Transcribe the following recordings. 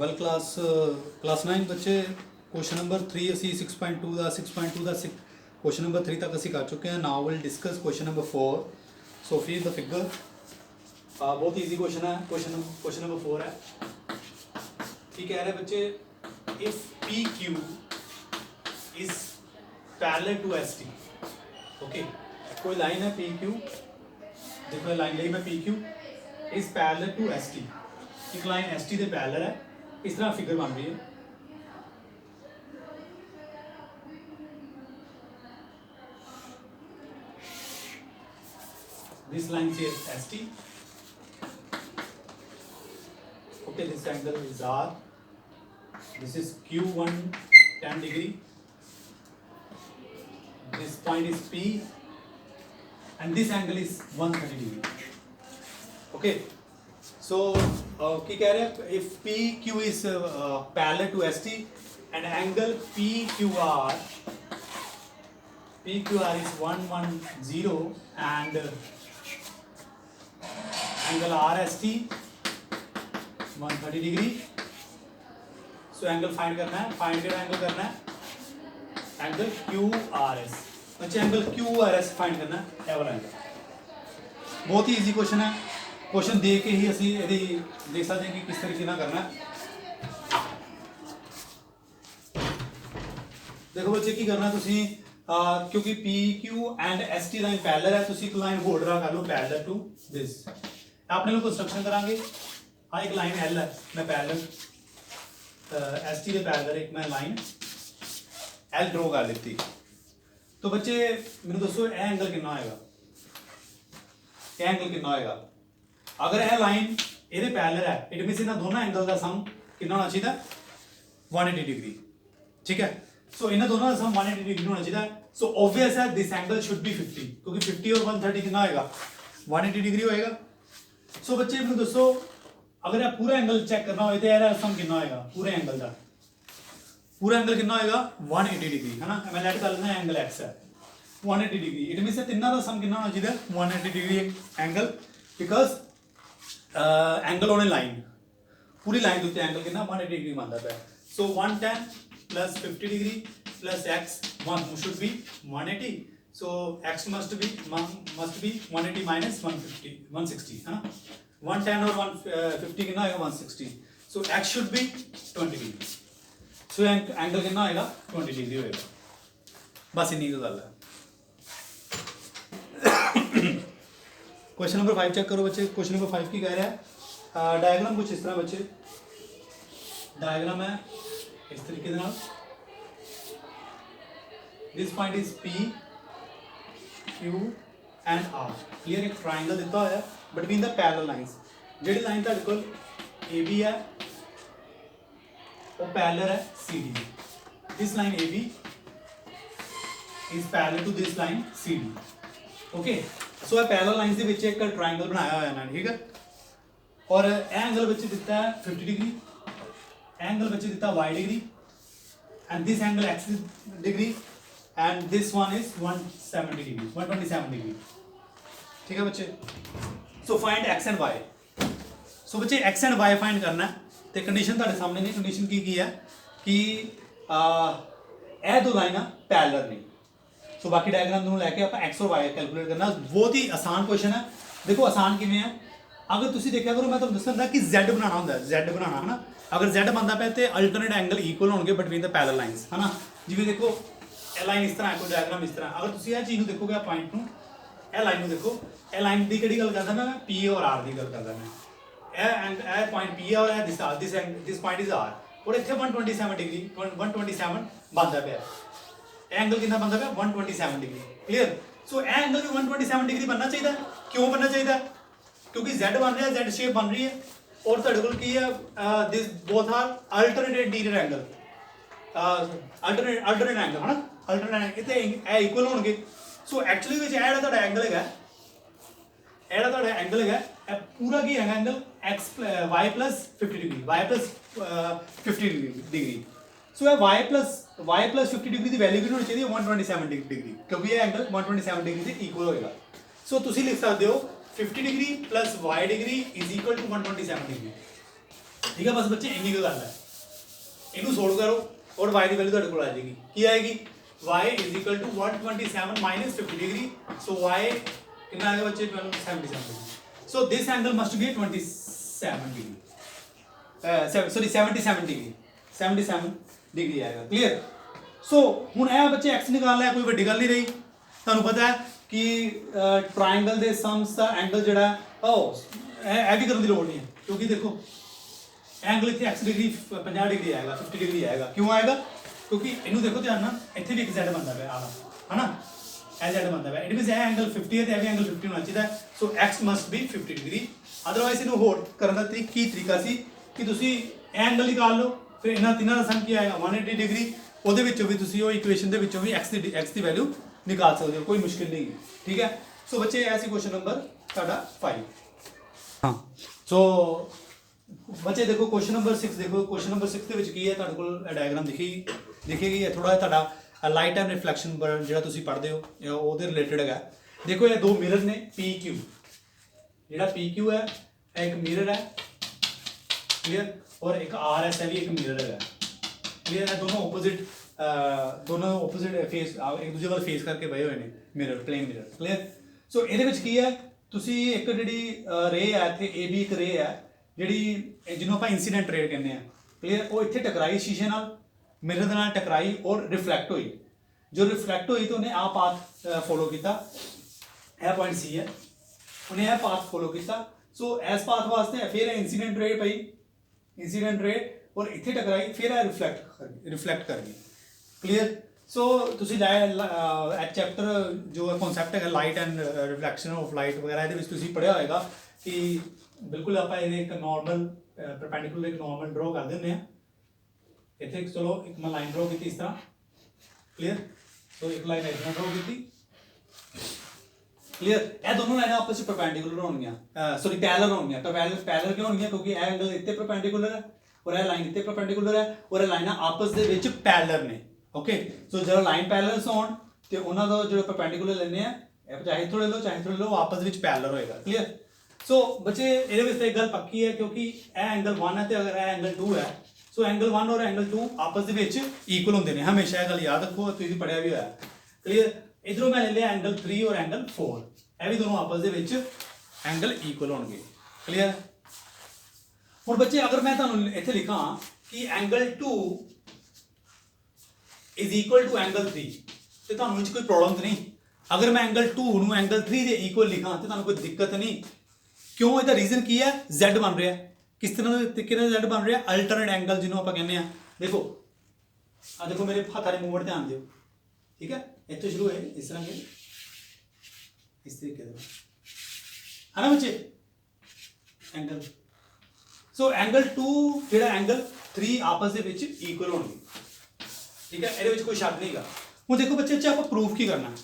Well class 9 बच्चे question number 3 ਅਸੀਂ 6.2 ਦਾ question number 3 तक ਅਸੀਂ कर चुके हैं। Now will discuss question number 4। So फिर द फिगर बहुत ईजी क्वेश्चन है। क्वेश्चन नंबर 4 है। ठीक कह रहे बच्चे, if P Q is parallel to S T. Okay, कोई लाइन है पी क्यू, देखो लाइन ली मैं P Q is parallel to S T. एक लाइन एस टी के पैरेलल है, इस तरह फिगर बन रही है। This line says ST. Okay, this angle is R. This is Q1 10 degree. This point is P, and this angle is 130 degree. Okay, so क्या कह रहे हैं? If PQ is parallel to ST and angle PQR is 110 and angle RST 130 degree. So angle find करना है, find केड़ा angle करना है, angle QRS। अच्छा, एंगल QRS फाइंड करना है, ये वाला एंगल। बहुत ही इजी क्वेश्चन है। क्वेश्चन देख के ही असी यदि देख सकते हैं कि किस तरीके ना करना है। देखो बच्चे की करना तुसी क्योंकि PQ and ST line parallel है, तुसी एक लाइन होल्ड ड्रा कर लो पैरेलल टू दिस। आपने लोग कंस्ट्रक्शन करांगे। हाँ, एक लाइन L है, मैं पैरेलल ST के पैरेलल एक मैं लाइन L ड्रॉ कर लेती। तो बच्चे मैंने दसो ये एंगल कितना होएगा, ये एंगल कितना होएगा? अगर यह लाइन ये पैरेलल है, इट मींस इन्हां दोनों एंगल का सम कितना होना चाहिए? 180 डिग्री। ठीक है, सो इन्हां दोनों का सम 180 डिग्री होना चाहिए। सो ऑब्वियस है दिस एंगल शुड बी 50, क्योंकि 50 और 130 कितना होएगा? 180 डिग्री होएगा। सो बच्चे मैंने दसो, अगर आप पूरा एंगल चेक करना हो तो यार सम कितना होएगा पूरे एंगल का? पूरा एंगल कितना होएगा? 180 डिग्री, है ना। मैं लेट कर लेना एंगल एक्स है 180 डिग्री। इट मींस तीनों का सम कितना होना चाहिए? 180 degree angle, because angle on A line, पूरी लाइन के एंगल कितना 180 डिग्री बनता है। सो 110 plus 50 degree plus x 1 should be 180। So x must be 180 minus 150 160, है ना। 110 और 150 कितना आएगा? 160। So x should be 20 degree. So angle कितना आएगा? 20 डिग्री होएगा। बस इतनी गल है। क्वेश्चन नंबर 5 चेक करो बच्चे। क्वेश्चन नंबर 5 की कह रहा है, डायग्राम कुछ इस तरह बच्चे, डायग्राम है इस तरीके से ना। This point is P Q and R। Clear, एक ट्राइंगल दिता होया बिटवीन द पैरेलल लाइंस। जेडी लाइन तुहाडे कोल AB है वो पैरेलल है CD। This line AB is parallel to this line CD। Okay, so ये पैरेलल लाइंस दे विच एक ट्राइंगल बनाया होया ना, ठीक है। और एंगल विच दिता है 50 डिग्री, एंगल विच दिता y degree, and this angle x degree, and this one is 170 degree 127 degree। ठीक है बच्चे। so find x and y। so बच्चे x and y find करना है तो कंडीशन ਤੁਹਾਡੇ ਸਾਹਮਣੇ ਨੇ। कंडीशन की है कि ਇਹ ਦੋ ਲਾਈਨਾਂ ਪੈरेलल ਨੇ। सो बाकी डायग्राम दोनों लेके आप x और y कैलकुलेट करना। बहुत ही आसान क्वेश्चन है। देखो आसान किवें है, अगर तुसी देखा करो, मैं ਤੁਹਾਨੂੰ ਦੱਸਦਾ कि z बनाना ਹੁੰਦਾ है, z बनाना है ना। अगर z बनता पे तो अल्टरनेट एंगल इक्वल होंगे बिटवीन द पैरेलल लाइंस, है ना। जिवें देखो ਇਹ ਲਾਈਨ ਇਸ ਤਰ੍ਹਾਂ ਹੈ, ਕੋਈ ਡਾਇਗਰਾਮ ਇਸ ਤਰ੍ਹਾਂ। ਅਗਰ ਤੁਸੀਂ ਇਹ ਚੀਜ਼ ਨੂੰ ਦੇਖੋਗੇ, ਆ ਪੁਆਇੰਟ ਨੂੰ, ਇਹ ਲਾਈਨ ਨੂੰ ਦੇਖੋ, ਇਹ ਲਾਈਨ ਦੀ ਕਿਹੜੀ ਗੱਲ ਕਰਦਾ ਮੈਂ P ਔਰ R ਦੀ ਗੱਲ ਕਰਦਾ ਮੈਂ। ਇਹ ਪੁਆਇੰਟ P ਹੈ ਔਰ ਇਹ ਦਿਸ ਪੁਆਇੰਟ ਇਜ਼ R, ਔਰ ਇੱਥੇ 127 ਡਿਗਰੀ 127 ਬਣਦਾ ਪਿਆ। ਇਹ ਐਂਗਲ ਕਿੰਨਾ ਬਣਦਾ ਪਿਆ? 127 ਡਿਗਰੀ। ਕਲੀਅਰ। ਸੋ ਇਹ ਐਂਗਲ ਵੀ 127 ਡਿਗਰੀ ਬਣਨਾ ਚਾਹੀਦਾ। ਕਿਉਂ ਬਣਨਾ ਚਾਹੀਦਾ? ਕਿਉਂਕਿ Z ਬਣ ਰਿਹਾ, Z ਸ਼ੇਪ ਬਣ ਰਹੀ ਹੈ, ਔਰ ਤੁਹਾਡੇ ਕੋਲ ਕੀ ਹੈ, this both are alternate interior angle, alternate angle, ਹੈ ਨਾ। ਅਲਟਰਨੇਟ ਇੱਥੇ ਇਹ ਇਕੁਅਲ ਹੋਣਗੇ। ਸੋ ਐਕਚੁਅਲੀ ਵਿੱਚ ਇਹ ਜਿਹੜਾ ਤੁਹਾਡਾ ਐਂਗਲ ਹੈਗਾ, ਇਹ ਜਿਹੜਾ ਤੁਹਾਡਾ ਐਂਗਲ ਹੈਗਾ, ਇਹ ਪੂਰਾ ਕੀ ਹੈਗਾ angle x y plus 50 degree, y plus 50 degree. So ये y plus 50 डिग्री की वैल्यू कितनी होनी चाहिए? 127 डिग्री, क्योंकि ये एंगल 127 डिग्री से इक्वल होएगा। सो तुसी लिख सकते हो 50 degree plus y degree is equal to 127 degree. ठीक है, बस बच्चे इन्नी गल है। इनू सोल्व करो और y की वैल्यू तुहाडे कोल आ जाएगी, की आएगी y is equal to 127 minus 50 degree. So y कितना आएगा बच्चे 77 degree. So this angle must be 27 degree, sorry 77 degree, 77 degree आएगा। क्लियर। सो हुण ए बच्चे x निकालना है, कोई वड्डी गल नहीं रही। तुहानू पता है कि ट्रायंगल दे सम्स दा एंगल जिहड़ा ए भी करन दी लोड़ नहीं है, क्योंकि देखो एंगल इतने एक्स डिग्री 50 डिग्री आएगा, 50 डिग्री आएगा। क्यों आएगा? क्योंकि इनू देखो ध्यान ना, इतने भी एक जेड बनता है आला, है ना, ए जेड बनता है। इट मींस ए एंगल 50 है, तो ए भी एंगल 50 होना चाहिए। So X must be 50 degree. Otherwise इनू होर करन दा तरीका सी कि तुसी एंगल निकाल लो, फिर इन्हां तिन्हां दा सम की आएगा 180 डिग्री। ਉਹਦੇ ਵਿੱਚੋਂ ਵੀ ਤੁਸੀਂ ਉਹ ਇਕੁਏਸ਼ਨ ਦੇ ਵਿੱਚੋਂ ਵੀ x ਦੀ ਵੈਲਿਊ ਨਿਕਾਲ ਸਕਦੇ ਹੋ, ਕੋਈ ਮੁਸ਼ਕਿਲ ਨਹੀਂ ਹੈ। ਠੀਕ ਹੈ। ਸੋ ਬੱਚੇ ਐਸੀ ਕੁਐਸਚਨ ਨੰਬਰ ਤੁਹਾਡਾ 5। ਹਾਂ ਸੋ ਬੱਚੇ ਦੇਖੋ ਕੁਐਸਚਨ ਨੰਬਰ 6 ਦੇਖੋ। ਕੁਐਸਚਨ ਨੰਬਰ 6 ਦੇ ਵਿੱਚ ਕੀ ਹੈ, ਤੁਹਾਡੇ ਕੋਲ ਡਾਇਗਰਾਮ ਦਿਖੇਗੀ। ਇਹ ਥੋੜਾ ਤੁਹਾਡਾ ਲਾਈਟ ਐਂਡ ਰਿਫਲੈਕਸ਼ਨ ਜਿਹੜਾ ਤੁਸੀਂ ਪੜ੍ਹਦੇ ਹੋ ਉਹਦੇ ਰਿਲੇਟਡ ਹੈਗਾ। ਦੇਖੋ ਇਹ ਦੋ ਮਿਰਰ ਨੇ PQ, ਜਿਹੜਾ PQ ਹੈ ਇਹ ਇੱਕ ਮਿਰਰ ਹੈ, ਕਲੀਅਰ, ਔਰ ਇੱਕ RS ਹੈ ਵੀ ਇੱਕ ਮਿਰਰ ਹੈਗਾ। क्लियर है। दोनों ओपोजिट फेस एक दूसरे वाल फेस करके बहे हुए ने मिरर, प्लेन मिरर। क्लियर। सो ਇਹਦੇ ਵਿੱਚ ਕੀ ਹੈ, ਤੁਸੀਂ ਇੱਕ ਜਿਹੜੀ ਰੇ ਹੈ ਇੱਥੇ AB ਇੱਕ ਰੇ ਹੈ ਜਿਹੜੀ ਜਿਹਨੂੰ ਆਪਾਂ ਇਨਸੀਡੈਂਟ ਰੇ ਕਹਿੰਦੇ ਆ। ਕਲੀਅਰ। ਉਹ ਇੱਥੇ ਟਕਰਾਈ ਸ਼ੀਸ਼ੇ ਨਾਲ, ਮਿਰਰ ਦੇ ਨਾਲ ਟਕਰਾਈ ਔਰ ਰਿਫਲੈਕਟ ਹੋਈ। ਜੋ ਰਿਫਲੈਕਟ ਹੋਈ ਤਾਂ ਉਹਨੇ ਆ ਪਾਥ ਫੋਲੋ ਕੀਤਾ, ਇਹ ਪੁਆਇੰਟ C ਹੈ, ਉਹਨੇ ਇਹ ਪਾਥ ਫੋਲੋ ਕੀਤਾ। ਸੋ ਇਸ ਪਾਥ ਵਾਸਤੇ ਫਿਰ ਇਨਸੀਡੈਂਟ ਰੇ ਪਈ, ਇਨਸੀਡੈਂਟ ਰੇ और इतने टकराई, फिर रिफ्लैक्ट कर गई। क्लियर। सो तुसी चैप्टर जो कॉन्सैप्ट है light and reflection of light वगैरह ये तुसी पढ़िया होगा कि बिल्कुल आप एक नॉर्मल परपेंडिकुलर एक नॉर्मल ड्रॉ कर देंगे। इतने चलो एक मैं लाइन ड्रॉ की इस तरह। क्लियर। सो एक लाइन इस तरह ड्रॉ की। क्लियर। ये दोनों लाइन आपस में परपेंडिकुलर होंगी, सॉरी पैरेलल होंगी। पैरेलल क्यों होंगी? क्योंकि यह एंगल इतने परपेंडिकुलर है और यह लाइन इतने परपेंडिकुलर है और यह लाइनां आपस दे विच पैरेलल ने। ओके। सो जो लाइन पैरेलल होण ते उन्हां दा जो परपेंडिकुलर लेने आ, चाहे इत्थों ले लो चाहे इत्थों ले लो, आपस विच पैरेलल होएगा। क्लियर। सो बच्चे इहदे विच एक गल पक्की है, क्योंकि यह एंगल 1 है तो अगर यह एंगल 2 है, सो एंगल 1 और एंगल 2 आपस दे विच इक्वल होंदे ने। हमेशा यह गल याद रखो, तुसीं पढ़िया भी होया। क्लियर। इधरों मैं ले लिया एंगल 3 और एंगल 4, यह भी दोनों आपस दे विच एंगल इक्वल होणगे। क्लियर। हुण बच्चे अगर मैं तुहानूं इत्थे लिखां कि angle 2 is equal to angle 3 तो तुहानूं इस कोई प्रॉब्लम तो नहीं। अगर मैं एंगल 2 नूं एंगल 3 के इक्वल लिखां तो तुहानूं कोई दिक्कत नहीं। क्यों? इसका रीजन की है, Z बन रहा है। किस तरह तरीके से Z बन रहा है? अल्टरनेट एंगल जिन्होंने आप कहने हैं। देखो आ देखो मेरे हाथ वाले मूवमेंट ध्यान दो। ठीक है। इत्थों शुरू है इस तरह के, इस तरीके से, है ना बच्चे एंगल। सो एंगल 2 जो एंगल 3 आपस के इक्वल होंगे। ठीक है। ये कोई शक नहीं गा। हूँ देखो बच्चे आप प्रूफ की करना है,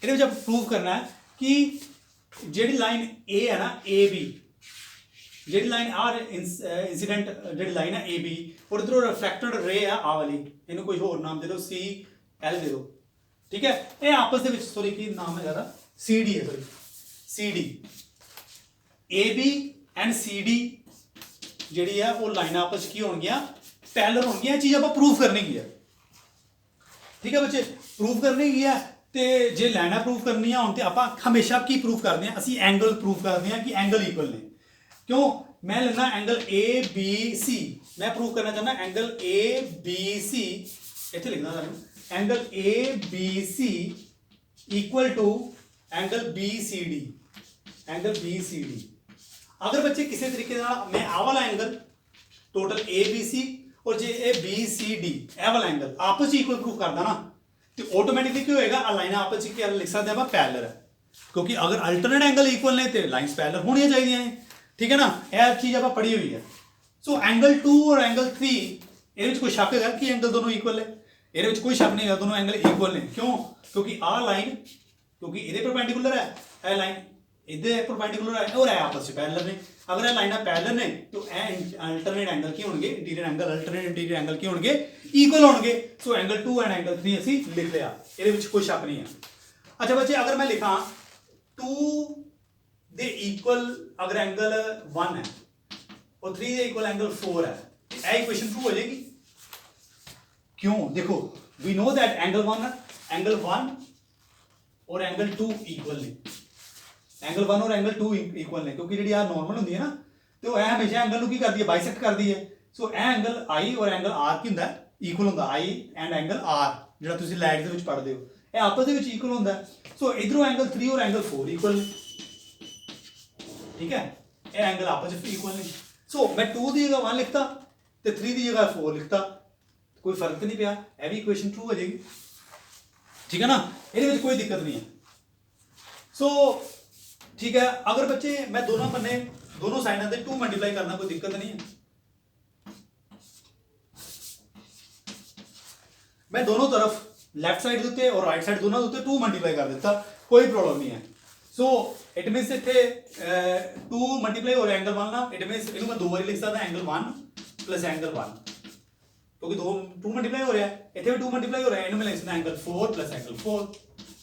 ये प्रूफ करना है कि जी लाइन ए है ना AB, जी लाइन आर इंसीडेंट जी लाइन है AB और इधरों रिफ्लैक्टेड रे है आ वाली, इन्हों कोई होर नाम दे दो, CL दे दो। ठीक है। ये आपस के सॉरी की नाम है ज़्यादा CD है, sorry CD। AB and CD ਜਿਹੜੀ ਹੈ ਉਹ ਲਾਈਨਾਂ ਆਪਸ ਕੀ ਹੋਣਗੀਆਂ? ਪੈਰਲਲ ਹੋਣਗੀਆਂ। ਇਹ ਚੀਜ਼ ਆਪਾਂ ਪ੍ਰੂਫ ਕਰਨੀ ਕੀ ਹੈ। ਠੀਕ ਹੈ ਬੱਚੇ, ਪ੍ਰੂਫ ਕਰਨੀ ਕੀ ਹੈ। ਤੇ ਜੇ ਲਾਈਨਾਂ ਪ੍ਰੂਫ ਕਰਨੀਆਂ ਹੋਣ ਤੇ ਆਪਾਂ ਹਮੇਸ਼ਾ ਕੀ ਪ੍ਰੂਫ ਕਰਦੇ ਹਾਂ? ਅਸੀਂ ਐਂਗਲ ਪ੍ਰੂਫ ਕਰਦੇ ਹਾਂ ਕਿ ਐਂਗਲ ਇਕੁਅਲ ਨੇ। ਕਿਉਂ? ਮੈਂ ਲੈਣਾ ਐਂਗਲ ABC, ਮੈਂ ਪ੍ਰੂਫ ਕਰਨਾ ਚਾਹੁੰਦਾ ਐਂਗਲ ABC, ਇੱਥੇ ਲਿਖਣਾ ਤੁਹਾਨੂੰ angle ABC equal to angle BCD, angle BCD। अगर बच्चे किसी तरीके मैं आ वाला एंगल टोटल ABC और जे BCD ए वाला एंगल आपस इक्वल प्रूफ करदा ना, तो ऑटोमेटिकली क्या होएगा? लाइन आपस क्या लिख सकते हैं? पैरेलल है, क्योंकि अगर अल्टरनेट एंगल इक्वल ने तो लाइन्स पैरेलल होनी चाहिए। ठीक है ना। यह चीज़ आप पढ़ी हुई है। सो एंगल 2 और एंगल 3 ये कोई शक है कि एंगल दोनों इक्वल है? ये कोई शक नहीं है, दोनों एंगल इक्वल ने। क्यों? क्योंकि आ लाइन क्योंकि ये परपेंडिकुलर है, यह लाइन इधर परपेंडिकुलर है और आपस में पैरेलल ने। अगर यह लाइना पैरेलल ने तो अल्टरनेट एंगल की होंगे, interior angle alternate interior angle की होंगे? इक्वल होंगे। सो एंगल 2 एंड एंगल 3 असी लिख लिया, ये कोई शक नहीं है। अच्छा बच्चे अगर मैं लिखा 2 दे इक्वल, अगर एंगल 1 है और 3 ਦੇ ਇਕੁਅਲ ਐਂਗਲ 4 ਹੈ, ਇਹ ਇਕੁਏਸ਼ਨ ਟਰੂ ਹੋ ਜਾਏਗੀ। क्यों? देखो we know that angle 1 और एंगल 2 इक्वल ने, एंगल 1 और एंगल 2 इक्वल ने, क्योंकि जी नॉर्मल होंगी है ना, तो यह हमेशा एंगल की करती है, बाइसेक्ट करती है। सो यह एंगल आई और एंगल आर की होंगे इक्वल होंगे, आई एंड एंगल आर जो तुम लाइट के पढ़ते हो, यह आपस के इक्वल होंगे। सो इधरों एंगल 3 और एंगल 4 इक्वल ने, ठीक है, यह एंगल आपस इक्वल ने। सो मैं 2 की जगह 1 लिखता तो 3 की जगह 4 लिखता, कोई फर्क तो नहीं पिया, यह भी इक्वेशन ट्रू हो जाएगी, ठीक है ना, ये कोई दिक्कत नहीं है। सो ठीक है, अगर बच्चे मैं दोनों बन्ने दोनों साइडों से 2 मल्टीप्लाई करना कोई दिक्कत नहीं है, मैं दोनों तरफ लेफ्ट साइड उत्ते और राइट साइड दोनों उत्ते 2 मल्टीप्लाई कर देता, कोई प्रॉब्लम नहीं है। सो इट मीनस इतने 2 मल्टीप्लाई और एंगल 1 ना, इट मीनस इनू मैं 2 बार लिख सकता, एंगल 1 प्लस एंगल 1, क्योंकि 2 मल्टीप्लाई हो रहा है, इतने भी 2 मल्टीप्लाई हो रहा है, इन्हें मैं लिख सकता एंगल 4 प्लस एंगल 4,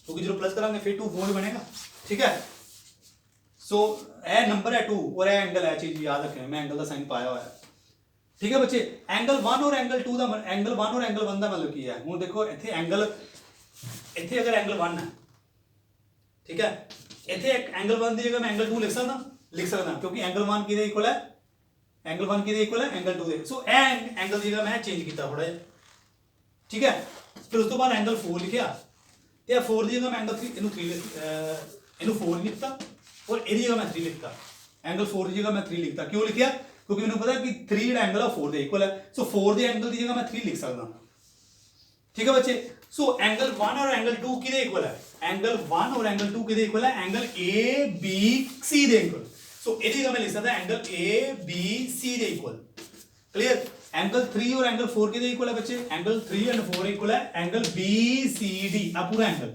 क्योंकि जो प्लस करांगे फिर 2 4 बनेगा, ठीक है। सो यह नंबर है 2 और यह एंगल है, चीज याद रखें, मैं एंगल का साइन पाया हुआ है, ठीक है बच्चे। एंगल 1 और एंगल 2 का एंगल 1 और एंगल 1 का मतलब की है, हुण देखो इत्थे एंगल, इत्थे अगर एंगल 1 है, ठीक है, इत्थे एंगल 1 की जगह मैं एंगल 2 लिख सकता, क्योंकि एंगल 1 किहदे इक्वल है, एंगल 1 किहदे इक्वल है, एंगल 2 दे। सो एंगल की जगह मैं चेंज किया थोड़ा जिहा, ठीक है। फिर उस तो बाद एंगल 4 लिखिया, तो 4 की जगह मैं एंगल 3 इनू 4 लिखता और ये जगह मैं 3 लिखता, एंगल 4 की जगह मैं 3 लिखता, क्यों लिखिया, क्योंकि मैंने पता कि 3 जो एंगल है 4 के इक्वल है। सो 4 के एंगल की जगह मैं 3 लिख सकता, ठीक है बच्चे। सो एंगल 1 और एंगल 2 किहदे इक्वल है, एंगल 1 और एंगल 2 किहदे इक्वल है, एंगल ए बी सी दे इक्वल। सो ये जगह मैं लिख सकता एंगल ए बी सी दे इक्वल, क्लियर। एंगल 3 और एंगल 4 किहदे इक्वल है बच्चे, एंगल 3 एंड 4 इक्वल है एंगल बी सी डी, आ पूरा angle,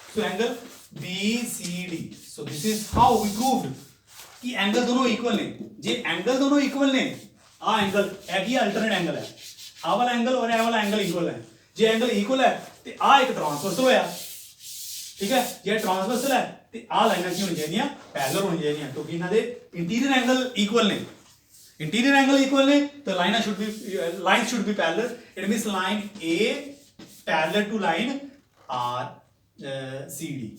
so angle B C D. So this is how we proved कि एंगल दोनों इक्वल ने। जे एंगल दोनों इक्वल ने, आ एंगल एक ही अल्टरनेट एंगल है, आ वाला एंगल और ए वाला एंगल इक्वल है। जे एंगल इक्वल है तो आ एक ट्रांसवर्सल होया, ठीक है, जे ट्रांसवर्सल है तो आ लाइनां की होनी चाहिए, पैरेलल होनी चाहिए, क्योंकि इन्हां दे इंटीरियर एंगल इक्वल ने, इंटीरियर एंगल इक्वल ने, तो लाइनां should be parallel. It means line A parallel to line R C D,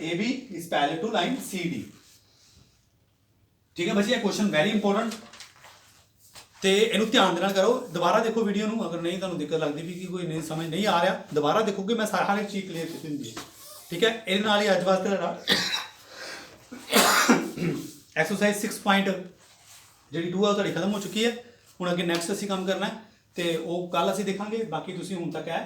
AB is parallel to line CD, ठीक है बच्चे। क्वेश्चन वेरी इंपॉर्टेंट, तो इनू ध्यान देना करो, दोबारा देखो वीडियो नू, अगर नहीं तुहानू दिक्कत लगती भी कि कोई नहीं समझ नहीं आ रहा, दोबारा देखोगे मैं हर एक चीज़ क्लीयर की होंगी, ठीक है। ये नाल ही अज वास्ते एक्सरसाइज 6 पॉइंट जी 2 है खत्म हो चुकी है। हुण अगे नैक्सट असीं काम करना है, तो वो कल असीं देखांगे, बाकी तुसीं हुण तक है